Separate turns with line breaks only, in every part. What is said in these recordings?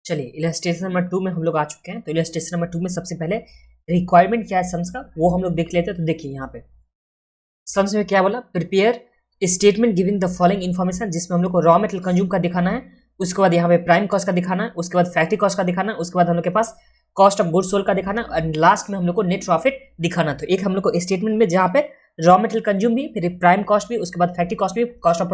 चलिए illustration number 2 में हम लोग आ चुके हैं। तो इलस्ट्रेशन नंबर 2 में सबसे पहले रिक्वायरमेंट क्या है सम्स का, वो हम लोग देख लेते हैं। तो देखिए यहाँ पे सम्स में क्या बोला, prepare statement giving the following information, जिसमें हम लोग को रॉ मटेरियल कंज्यूम का दिखाना है, उसके बाद यहाँ पे प्राइम कॉस्ट का दिखाना है, उसके बाद फैक्ट्री कॉस्ट का दिखाना है, उसके बाद हम लोग के पास कॉस्ट ऑफ गुड्स सोल्ड का दिखाना है, और लास्ट में हम लोग को नेट प्रॉफिट दिखाना। तो एक हम लोग को स्टेटमेंट में जहाँ पे रॉ मटेरियल कंज्यूम भी, फिर प्राइम कॉस्ट भी, उसके बाद फैक्ट्री कॉस्ट भी, कॉस्ट ऑफ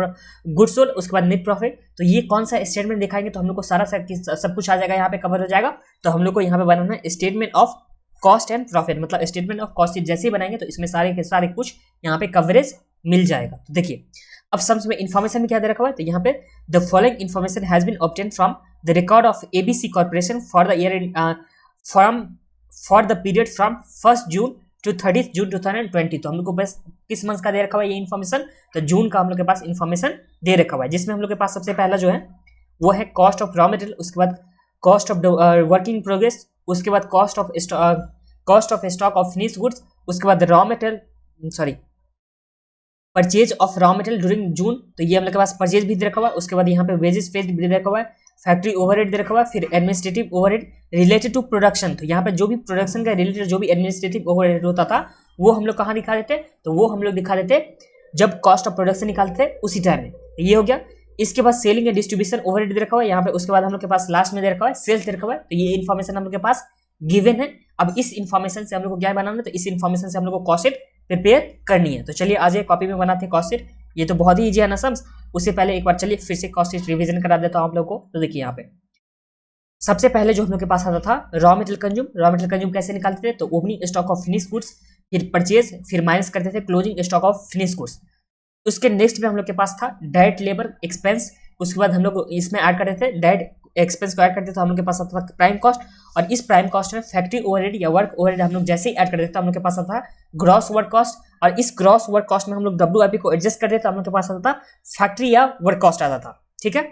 गुड्स सोल्ड, उसके बाद नेट प्रॉफिट। तो ये कौन सा स्टेटमेंट दिखाएंगे तो हम लोग को सारा सब कुछ आ जाएगा, यहाँ पे कवर हो जाएगा। तो हम लोग को यहाँ पे बनाना है statement of cost and profit, मतलब स्टेटमेंट ऑफ कॉस्ट जैसे ही बनाएंगे तो इसमें सारे के सारे कुछ यहाँ पे कवरेज मिल जाएगा। तो देखिए अब सम्स में इन्फॉर्मेशन में क्या दे रखा हुआ है, तो यहाँ पे the following information has been obtained from the record of ABC corporation for the year for the period from 1 June to 30 June 2020। तो हम लोग को बस किस मंथ का दे रखा हुआ है ये इन्फॉर्मेशन, तो जून का हम लोग के पास इन्फॉर्मेशन दे रखा हुआ है, जिसमें हम लोग के पास सबसे पहला जो है वो है कॉस्ट ऑफ रॉ मटेरियल, उसके बाद कॉस्ट ऑफ वर्किंग प्रोग्रेस, उसके बाद cost of stock of finish goods, उसके बाद raw material purchase of raw material during June. तो ये हम लोग के पास परचेज भी दे रखा हुआ है, उसके बाद यहाँ पे वेजेस पेड भी दे रखा हुआ है, फैक्ट्री ओवरहेड दे रखा हुआ है, फिर administrative overhead related to production. तो यहाँ पे जो भी प्रोडक्शन का रिलेटेड जो भी एडमिनिस्ट्रेटिव ओवरहेड होता था वो हम लोग कहाँ दिखा देते, तो वो हम लोग दिखा देते जब कॉस्ट ऑफ प्रोडक्शन निकालते थे उसी टाइम में। तो ये हो गया। इसके बाद सेलिंग एंड डिस्ट्रीब्यूशन ओवरहेड दे रखा हुआ है यहाँ पे, उसके बाद हम लोग के पास लास्ट में दे रखा हुआ है सेल्स दे रखा हुआ है। तो ये इन्फॉर्मेशन हम लोग के पास गिवन है। अब इस इन्फॉर्मेशन से हम लोग को क्या बनाना है, तो इस इन्फॉर्मेशन से हम लोग को कॉस्ट शीट प्रिपेयर करनी है। तो चलिए आज एक कॉपी में बनाते हैं कॉस्ट शीट। ये तो बहुत ही इजी है ना सम्स। उससे पहले एक बार चलिए फिर से कॉस्ट शीट रिवीजन करा देता हूं आप लोग को। तो देखिए यहाँ पे सबसे पहले जो हम लोग के पास आता था रॉ मटेरियल कंज्यूम कैसे निकालते थे, तो opening stock of finish goods, फिर परचेज, फिर माइनस करते थे closing stock of finish goods. उसके नेक्स्ट में हम लोग के पास था डायरेक्ट लेबर एक्सपेंस, उसके बाद हम लोग इसमें ऐड करते थे डायरेक्ट एक्सपेंस को ऐड करते थे, तो हम लोग के पास आता था प्राइम कॉस्ट, और इस प्राइम कॉस्ट में फैक्ट्री ओवरहेड या वर्क ओवरहेड हम लोग जैसे ही ऐड करते थे तो हम लोग के पास आता था ग्रॉस वर्क कॉस्ट, और इस ग्रॉस वर्क कॉस्ट में हम लोग WIP को एडजस्ट करते थे तो हम लोग के पास आता था फैक्ट्री या वर्क कॉस्ट आता था। ठीक है।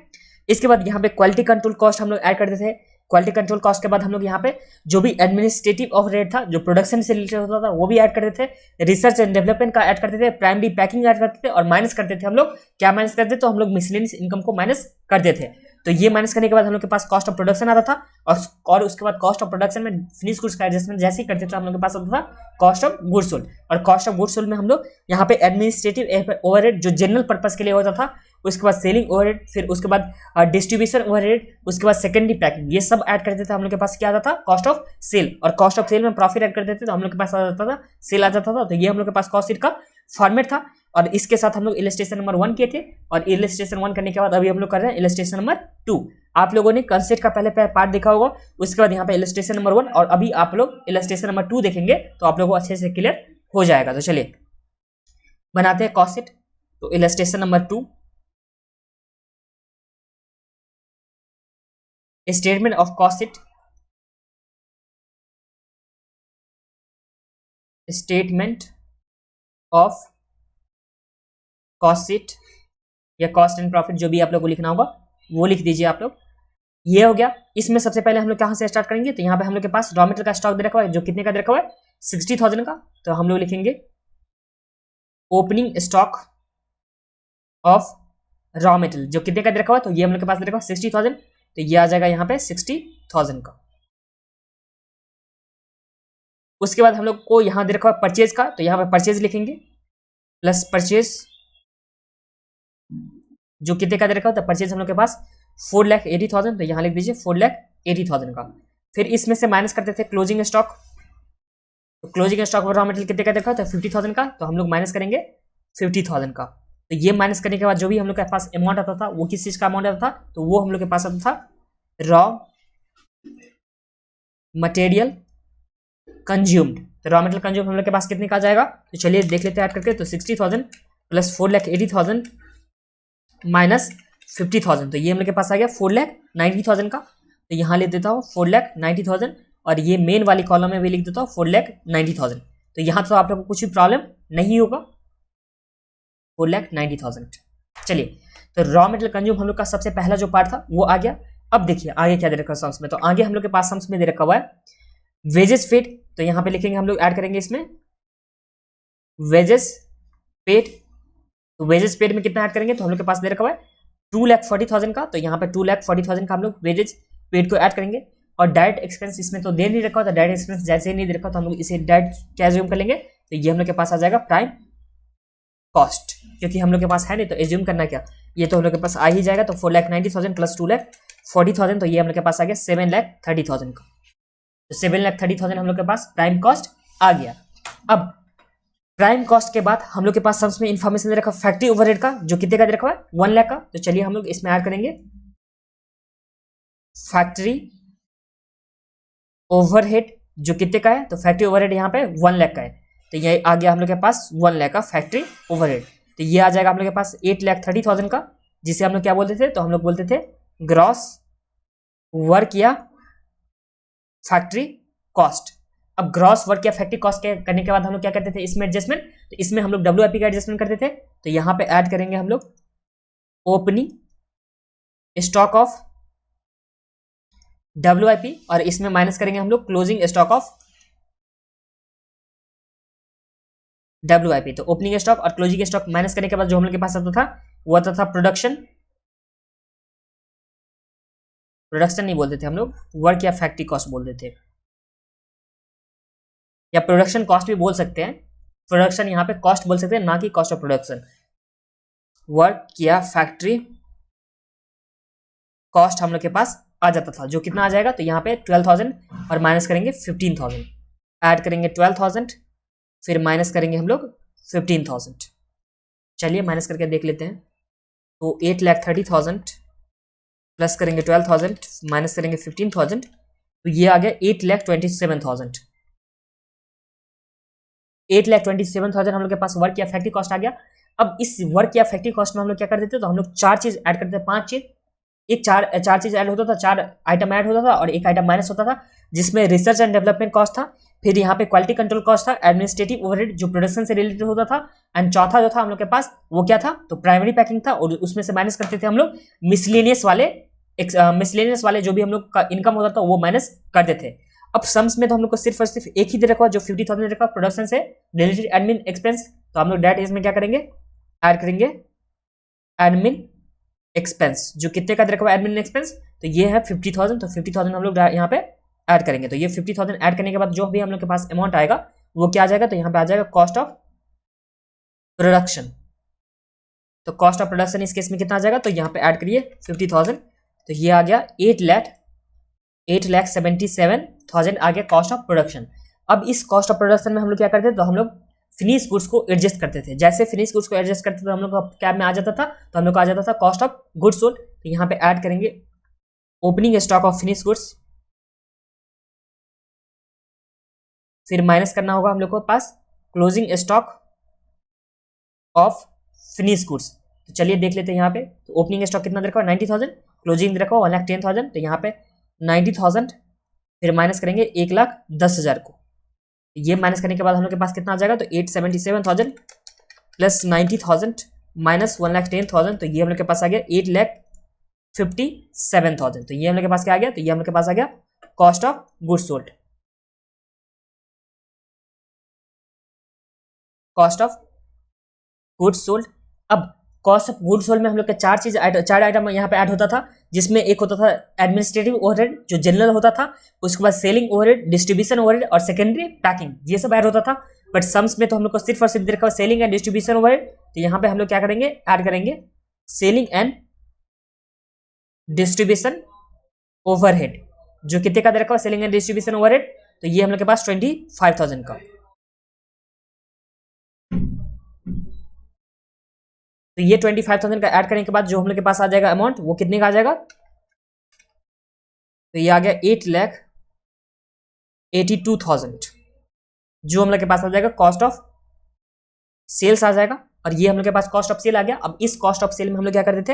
इसके बाद यहाँ पे क्वालिटी कंट्रोल कॉस्ट हम लोग ऐड करते थे। क्वालिटी कंट्रोल कॉस्ट के बाद हम लोग यहाँ पे जो भी एडमिनिस्ट्रेटिव ओवरहेड था जो प्रोडक्शन से रिलेटेड होता था वो भी ऐड करते थे, रिसर्च एंड डेवलपमेंट का ऐड करते थे, प्राइमरी पैकिंग ऐड करते थे, और माइनस करते थे हम लोग क्या माइनस करते थे, तो हम लोग मिसलेनियस इनकम को माइनस करते थे। तो ये माइनस करने के बाद हम लोग के पास कॉस्ट ऑफ प्रोडक्शन आता था, और उसके बाद कॉस्ट ऑफ प्रोडक्शन में फिनिश गुड्स का एडजस्टमेंट जैसे ही करते थे हम लोग के पास आता था कॉस्ट ऑफ गुड्स सोल्ड, और कॉस्ट ऑफ गुड्स सोल्ड में हम लोग यहाँ पे एडमिनिस्ट्रेटिव ओवरहेड जो जनरल पर्पस के लिए होता था, उसके बाद सेलिंग ओवरहेड, फिर उसके बाद डिस्ट्रीब्यूशन ओवरहेड, उसके बाद सेकेंडरी पैकिंग, ये सब ऐड करते थे हम लोग के पास क्या आता था कॉस्ट ऑफ सेल, और कॉस्ट ऑफ सेल में प्रॉफिट ऐड कर देते तो हम लोग के पास आ जाता था सेल आ जाता था। तो ये हम लोग के पास कॉस्ट शीट का फॉर्मेट था, और इसके साथ हम लोग इलस्ट्रेशन नंबर 1 किए थे, और इलस्ट्रेशन 1 करने के बाद अभी हम लोग कर रहे हैं इलस्ट्रेशन नंबर 2। आप लोगों ने कंसेप्ट का पहले पार्ट देखा होगा, उसके बाद यहाँ पे इलस्ट्रेशन नंबर 1, और अभी आप लोग इलस्ट्रेशन नंबर 2 देखेंगे तो आप लोगों को अच्छे से क्लियर हो जाएगा। तो चलिए बनाते हैं कॉस्ट शीट। तो illustration number 2, statement of cost sheet, statement of cost sheet या कॉस्ट एंड प्रॉफिट जो भी आप लोग को लिखना होगा वो लिख दीजिए आप लोग। ये हो गया। इसमें सबसे पहले हम लोग कहाँ से स्टार्ट करेंगे, तो यहाँ पे हम लोग के पास रॉ मटेरियल का स्टॉक दे रखा है जो कितने का दे रखा हुआ है 60,000 का। तो हम लोग लिखेंगे opening stock of raw material जो कितने का दे रखा हुआ है, तो ये हम लोग के पास दे रखा है 60,000, तो ये आ जाएगा यहाँ पे 60,000 का। उसके बाद हम लोग को यहाँ दे रखा है परचेज का, तो यहाँ पे परचेज लिखेंगे प्लस परचेज जो कितने का दे रखा है, तो परचेज हम लोग के पास 4,80,000, तो यहाँ लिख दीजिए 4,80,000 का। फिर इसमें से माइनस करते थे क्लोजिंग स्टॉक, तो क्लोजिंग स्टॉक रॉ मटेरियल कितने का देखा तो 50,000 का, तो हम लोग माइनस करेंगे 50,000 का। तो ये माइनस करने के बाद जो भी हम लोग के पास अमाउंट आता था वो किस चीज का अमाउंट आता था, तो वो हम लोग के पास आता था रॉ मटेरियल कंज्यूम्ड। तो रॉ मटेरियल कंज्यूम हम लोग के पास कितने का आ जाएगा, तो चलिए देख लेते हैं ऐड करके। तो 60,000 प्लस 4,80,000 माइनस 50,000, तो ये हम लोग के पास आ गया 4,90,000 का। तो यहाँ लिख देता हूँ 4,90,000, और ये मेन वाली कॉलम में भी लिख देता हूँ 4,90,000। तो यहाँ तो आप लोग को कुछ भी प्रॉब्लम नहीं होगा, 4,90,000। चलिए तो रॉ मटेरियल कंज्यूम हम लोग का सबसे पहला जो पार्ट था वो आ गया। अब देखिए आगे क्या दे रखा है सम्स में, तो आगे हम लोग के पास सम्स में दे रखा हुआ है वेजेस पेड, तो यहाँ पे लिखेंगे हम लोग ऐड करेंगे इसमें वेजेस पेड। तो वेजेस पेड में कितना ऐड करेंगे, तो हम लोग के पास दे रखा हुआ है 2,40,000 का, तो यहाँ पे 2,40,000 का हम लोग वेजेस पेड को ऐड करेंगे, और डायरेक्ट एक्सपेंस इसमें तो दे नहीं रखा होता, डायरेक्ट एक्सपेंस जैसे ही नहीं दे रखा तो हम लोग इसे डायरेक्ट क्या एज्यूम कर लेंगे, तो ये हम लोग के पास आ जाएगा प्राइम कॉस्ट, क्योंकि हम लोग के पास है नहीं तो एज्यूम करना क्या, ये तो हम लोग के पास आ ही जाएगा। तो 4,90,000 प्लस 2,40,000, तो ये हम लोग के पास आ गया 7,30,000 का। तो 7,30,000 हम लोग के पास प्राइम कॉस्ट आ गया। अब प्राइम कॉस्ट के बाद हम लोग के पास सम्स में इंफॉर्मेशन दे रखा फैक्ट्री ओवरहेड का, जो कितने का दे रखा है 1 लाख का। तो चलिए हम लोग इसमें ऐड करेंगे फैक्ट्री ओवरहेड जो कितने का है, तो फैक्ट्री ओवरहेड यहाँ पे 1 लाख का है, तो ये आ गया हम लोग के पास 1 लाख का फैक्ट्री ओवरहेड। तो ये आ जाएगा हम लोग के पास 8,30,000 का, जिसे हम लोग क्या बोलते थे, तो हम लोग बोलते थे ग्रॉस वर्क या फैक्ट्री कॉस्ट। अब ग्रॉस वर्क या फैक्ट्री कॉस्ट करने के बाद हम लोग क्या करते थे इसमें एडजस्टमेंट, तो इसमें हम लोग WIP का एडजस्टमेंट करते थे। तो यहाँ पे ऐड करेंगे हम लोग ओपनिंग स्टॉक ऑफ WIP, और इसमें माइनस करेंगे हम लोग क्लोजिंग स्टॉक ऑफ WIP। तो ओपनिंग स्टॉक और क्लोजिंग स्टॉक माइनस करने के बाद जो हम लोग के पास आता था वो आता था प्रोडक्शन नहीं बोलते थे हम लोग, वर्क या फैक्ट्री कॉस्ट बोलते थे, या प्रोडक्शन कॉस्ट भी बोल सकते हैं। प्रोडक्शन यहाँ पे कॉस्ट बोल सकते हैं, ना कि कॉस्ट ऑफ प्रोडक्शन। वर्क या फैक्ट्री कॉस्ट हम लोग के पास आ जाता था, जो कितना आ जाएगा, तो यहाँ पे 12,000 और माइनस करेंगे 15,000, ऐड करेंगे 12,000, फिर माइनस करेंगे हम लोग 15,000। चलिए माइनस करके देख लेते हैं। तो 8,30,000 प्लस करेंगे 12,000 माइनस करेंगे 15,000, तो ये आ गया 8,27,000। 8,27,000 हम लोग के पास वर्क या फैक्ट्री कॉस्ट आ गया। अब इस वर्क या फैक्ट्री कॉस्ट में हम लोग क्या कर देते, तो हम लोग 4 चीज ऐड करते थे, 5 चीज, एक चार चीज ऐड होता था, 4 आइटम ऐड होता था और एक आइटम माइनस होता था, जिसमें रिसर्च एंड डेवलपमेंट कॉस्ट था, फिर यहाँ पे क्वालिटी कंट्रोल कॉस्ट था, एडमिनिस्ट्रेटिव ओवरहेड जो प्रोडक्शन से रिलेटेड होता था, एंड चौथा जो था हम लोग के पास वो क्या था, तो प्राइमरी पैकिंग था, और उसमें से माइनस करते थे हम लोग मिसलेनियस वाले जो भी हम लोग का इनकम होता था वो माइनस करते थे। अब सम्स में तो हम लोग को सिर्फ और सिर्फ एक ही दे रखा जो 50,000 रखा प्रोडक्शन से रिलेटेड एडमिन एक्सपेंस, तो हम लोग डायरेक्ट इसमें क्या करेंगे, ऐड करेंगे एडमिन एक्सपेंस, जो कितने का दे रखा एडमिन एक्सपेंस, तो ये है 50,000, तो 50,000 हम लोग यहाँ पे ऐड करेंगे। तो ये 50,000 ऐड करने के बाद जो भी हम लोग के पास अमाउंट आएगा वो क्या आ जाएगा, तो यहाँ पे आ जाएगा कॉस्ट ऑफ प्रोडक्शन। तो कॉस्ट ऑफ प्रोडक्शन इस केस में कितना आ जाएगा, तो यहाँ पे ऐड करिए 50,000, तो ये आ गया 8,77,000 आ गया कॉस्ट ऑफ प्रोडक्शन। अब इस कॉस्ट ऑफ प्रोडक्शन में हम लोग क्या करते थे, तो हम लोग फिनिश गुड्स को एडजस्ट करते थे। जैसे फिनिश गुड्स को एडजस्ट करते थे तो हम लोग का क्या में आ जाता था, तो हम लोग को आ जाता था कॉस्ट ऑफ गुड्स सोल्ड। तो यहाँ पे ऐड करेंगे opening stock of finish goods, फिर माइनस करना होगा हम लोग को पास closing stock of finish goods. तो चलिए देख लेते हैं यहाँ पे, तो ओपनिंग स्टॉक कितना दे रखा है 90,000, क्लोजिंग दे रखा है 1,10,000, तो यहाँ पे 90,000 फिर माइनस करेंगे 1,10,000 को, ये माइनस करने के बाद हम लोग के पास कितना आ जाएगा, तो 8,77,000 प्लस 90,000 माइनस 1,10,000, तो ये हम लोग के पास आ गया 8,57,000। तो ये हम लोग के पास क्या आ गया, तो ये हम लोग के पास आ गया cost of goods sold, cost of goods sold. अब कॉस्ट ऑफ गुड्स सोल्ड में हम लोग के चार आइटम यहाँ पे ऐड होता था, जिसमें एक होता था एडमिनिस्ट्रेटिव ओवरहेड जो जनरल होता था, उसके बाद सेलिंग ओवरहेड, डिस्ट्रीब्यूशन ओवरहेड और सेकेंडरी पैकिंग, ये सब ऐड होता था। बट सम्स में तो हम लोग को सिर्फ और सिर्फ रखा सेलिंग एंड डिस्ट्रीब्यूशन ओवरहेड, तो यहाँ पे हम लोग क्या करेंगे, ऐड करेंगे सेलिंग एंड डिस्ट्रीब्यूशन ओवरहेड, जो कितने का दे रखा है सेलिंग एंड डिस्ट्रीब्यूशन ओवरहेड, तो ये हम लोग के पास 25,000 का। तो ये 25,000 का ऐड करने के बाद जो हम लोग के पास आ जाएगा अमाउंट, वो कितने का आ जाएगा, तो ये आ गया 8,82,000, जो हम लोग के पास आ जाएगा कॉस्ट ऑफ सेल्स आ जाएगा, और ये हम लोग के पास कॉस्ट ऑफ सेल आ गया। अब इस कॉस्ट ऑफ सेल में हम लोग क्या करते थे,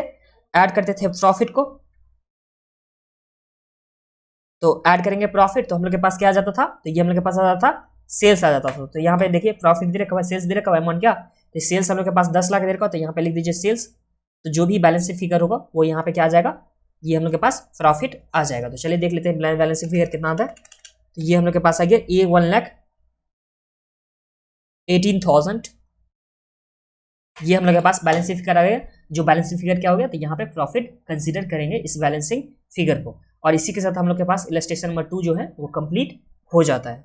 ऐड करते थे प्रॉफिट को, तो ऐड करेंगे प्रॉफिट, तो हम लोग के पास क्या आ जाता था, तो ये हम लोग के पास आ जाता था सेल्स आ जाता था। तो यहाँ पे देखिए प्रॉफिट दे रखा है, सेल्स दे रखा है, अमाउंट क्या, तो सेल्स हम लोग के पास 10 लाख दे रखा है, तो यहाँ पे लिख दीजिए सेल्स, तो जो भी बैलेंस शीट फिगर होगा वो यहाँ पे क्या आ जाएगा, ये हम लोग के पास प्रॉफिट आ जाएगा। तो चलिए देख लेते हैं बैलेंस शीट फिगर कितना आता है, तो ये हम लोग के पास आ गया 1,18,000, ये हम लोग के पास बैलेंस शीट फिगर आ गया, जो बैलेंसिंग फिगर क्या हो गया, तो यहाँ पे प्रॉफिट कंसीडर करेंगे इस बैलेंसिंग फिगर को। और इसी के साथ हम लोग के पास इलस्ट्रेशन नंबर 2 जो है वो कंप्लीट हो जाता है।